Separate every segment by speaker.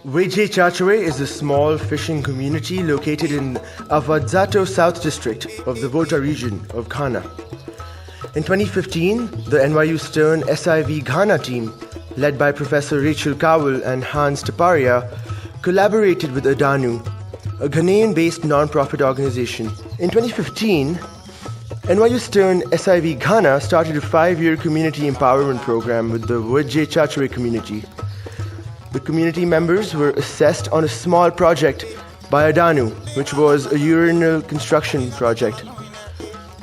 Speaker 1: Waodze Tsatoe is a small fishing community located in Waodze Tsatoe South District of the Volta region of Ghana. In 2015, the NYU Stern SIV Ghana team, led by Professor Rachel Cowell and Hans Taparia, collaborated with Adanu, a Ghanaian-based non-profit organization. In 2015, NYU Stern SIV Ghana started a 5-year community empowerment program with the Waodze Tsatoe community. The community members were assessed on a small project by Adanu, which was a urinal construction project.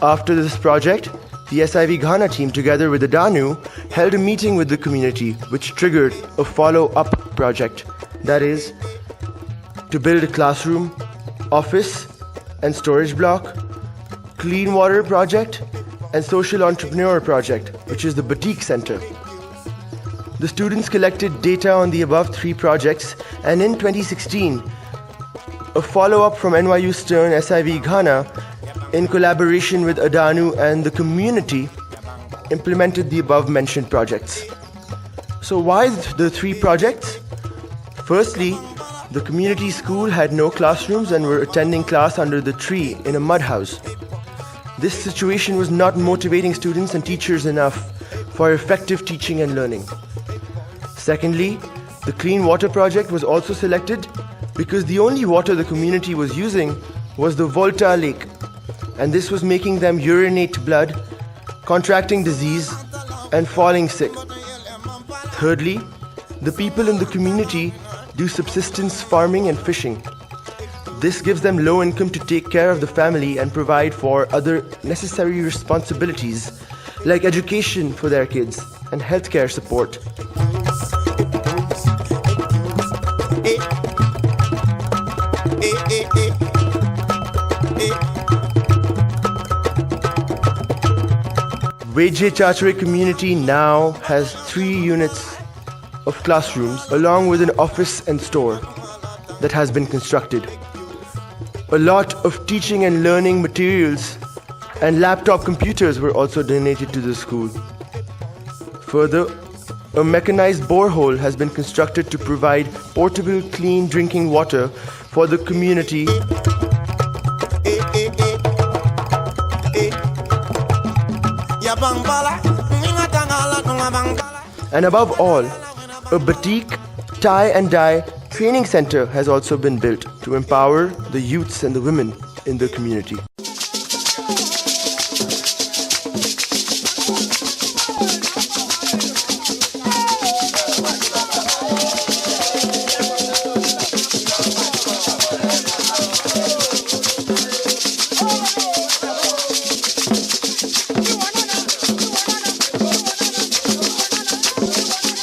Speaker 1: After this project, the SIV Ghana team, together with Adanu, held a meeting with the community, which triggered a follow-up project. That is, to build a classroom, office and storage block, clean water project, and social entrepreneur project, which is the batik center. The students collected data on the above 3 projects, and in 2016, a follow-up from NYU Stern SIV Ghana, in collaboration with Adanu and the community, implemented the above-mentioned projects. So why the 3 projects? Firstly, the community school had no classrooms and were attending class under the tree in a mud house. This situation was not motivating students and teachers enough for effective teaching and learning. Secondly, the clean water project was also selected because the only water the community was using was the Volta lake, and this was making them urinate blood, contracting disease, and falling sick. Thirdly, the people in the community do subsistence farming and fishing. This gives them low income to take care of the family and provide for other necessary responsibilities like education for their kids and healthcare support. Waodze Tsatoe community now has 3 units of classrooms along with an office and store that has been constructed. A lot of teaching and learning materials and laptop computers were also donated to the school. Further, a mechanized borehole has been constructed to provide portable clean drinking water for the community. And above all, a batik, tie and dye training center has also been built to empower the youths and the women in the community.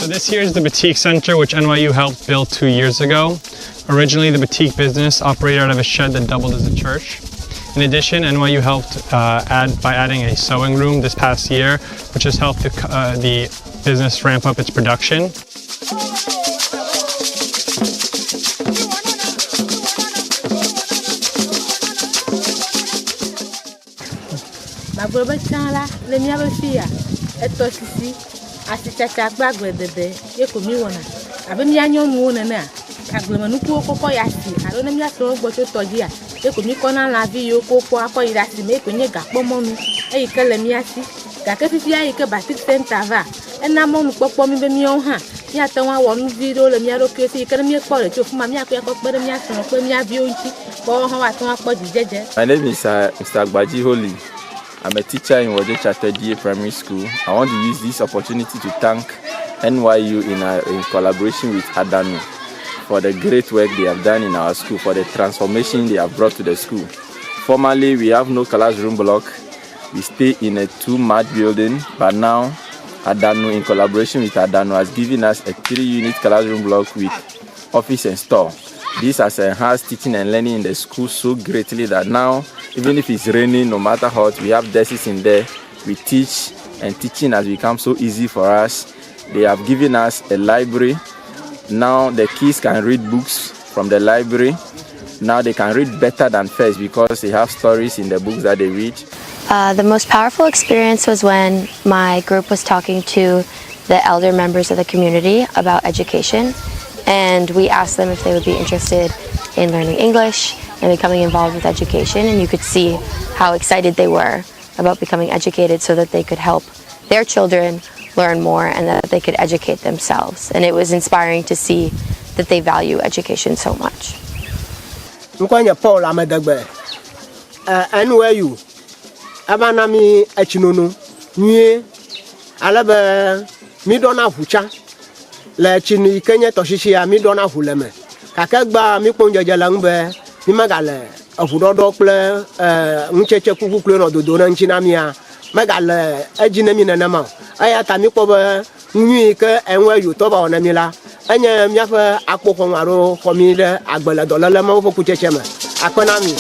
Speaker 2: This here is the Batik Center, which NYU helped build 2 years ago. Originally, the Batik business operated out of a shed that doubled as a church. In addition, NYU helped by adding a sewing room this past year, which has helped the business ramp up its production.
Speaker 3: Asichacha gbagbe yekomi wona abemi anyonu wona na agbemanuku kokko yasi aro na mi aso gboto toji a yekomi kona la vi yo kokko akoyira si me konye gapo monu eyikele mi asi gakefifi ayike batik center va ena monu popo mi be mi on ha mi atanwa wonu video le mi aro kesi ikere mi ekpo re ti ofuma mi akoya ko pere mi asan pe mi abi onti ko han wa tan apo jijeje. My name is Mr. Agbaji Holy. I'm a teacher in Waodze Tsatoe Primary School. I want to use this opportunity to thank NYU in collaboration with Adanu for the great work they have done in our school, for the transformation they have brought to the school. Formerly, we have no classroom block. We stay in a 2-mat building, but now Adanu, in collaboration with Adanu, has given us a 3-unit classroom block with office and store. This has enhanced teaching and learning in the school so greatly that now, even if it's raining, no matter how, we have desks in there. We teach, and teaching has become so easy for us. They have given us a library. Now the kids can read books from the library. Now they can read better than first because they have stories in the books that they read.
Speaker 4: The most powerful experience was when my group was talking to the elder members of the community about education. and we asked them if they would be interested in learning English and becoming involved with education, and you could see how excited they were about becoming educated so that they could help their children learn more and that they could educate themselves. And it was inspiring to see that they value education so much.
Speaker 5: Paul Amadagbe, NYU, Abanami Echinonu, Nye, Alaba, Midona Hucha, La Chini Kenya Toshishia, Midona Huleme, Kakagba, Miponja Jalangbe, Nimagale, of Udodople, Mucheche Kuku, or the Donan Chinamia, Magale, Ejinamina Nama, Ayatamikoba, Nuika, and where you toba on Amila, and Yafa Akpomaro, Homida, Agbala Dolama for Kuchema, Akonami,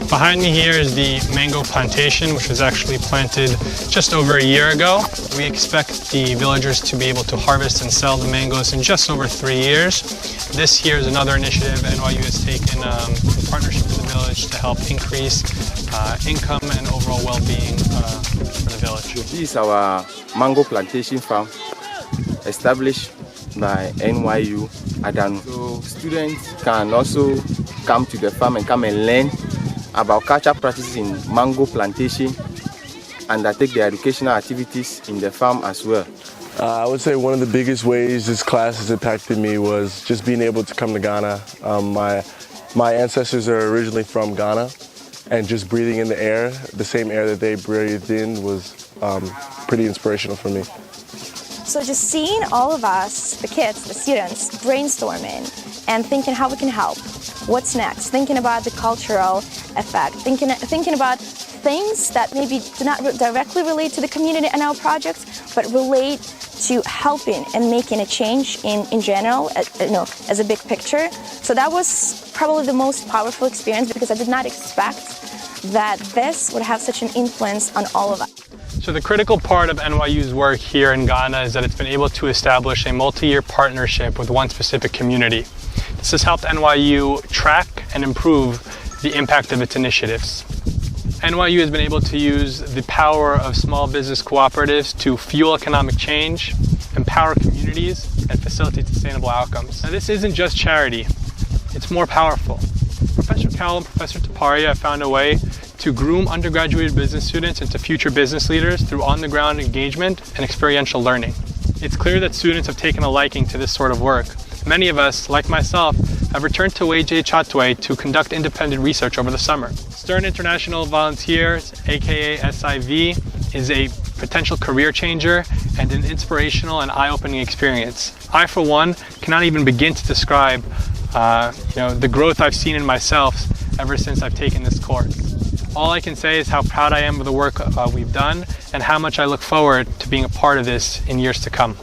Speaker 2: Behind me here is the mango plantation, which was actually planted just over a year ago. We expect the villagers to be able to harvest and sell the mangoes in just over 3 years. This year is another initiative NYU has taken in partnership with the village to help increase income and overall well-being for the village.
Speaker 6: This is our mango plantation farm established by NYU Adanu. So students can also come to the farm and come and learn about cultural practices in mango plantation and undertake their educational activities in the farm as well.
Speaker 7: I would say one of the biggest ways this class has impacted me was just being able to come to Ghana. My ancestors are originally from Ghana, and just breathing in the air, the same air that they breathed in, was pretty inspirational for me.
Speaker 8: So just seeing all of us, the kids, the students, brainstorming and thinking how we can help. What's next? Thinking about the cultural effect, thinking about things that maybe do not directly relate to the community and our projects, but relate to helping and making a change in general, as a big picture. So that was probably the most powerful experience, because I did not expect that this would have such an influence on all of us.
Speaker 2: So the critical part of NYU's work here in Ghana is that it's been able to establish a multi-year partnership with one specific community. This has helped NYU track and improve the impact of its initiatives. NYU has been able to use the power of small business cooperatives to fuel economic change, empower communities, and facilitate sustainable outcomes. Now, this isn't just charity, it's more powerful. Professor Cowell and Professor Taparia have found a way to groom undergraduate business students into future business leaders through on-the-ground engagement and experiential learning. It's clear that students have taken a liking to this sort of work. Many of us, like myself, have returned to Waodze Tsatoe to conduct independent research over the summer. Stern International Volunteers, aka SIV, is a potential career changer and an inspirational and eye-opening experience. I, for one, cannot even begin to describe the growth I've seen in myself ever since I've taken this course. All I can say is how proud I am of the work we've done and how much I look forward to being a part of this in years to come.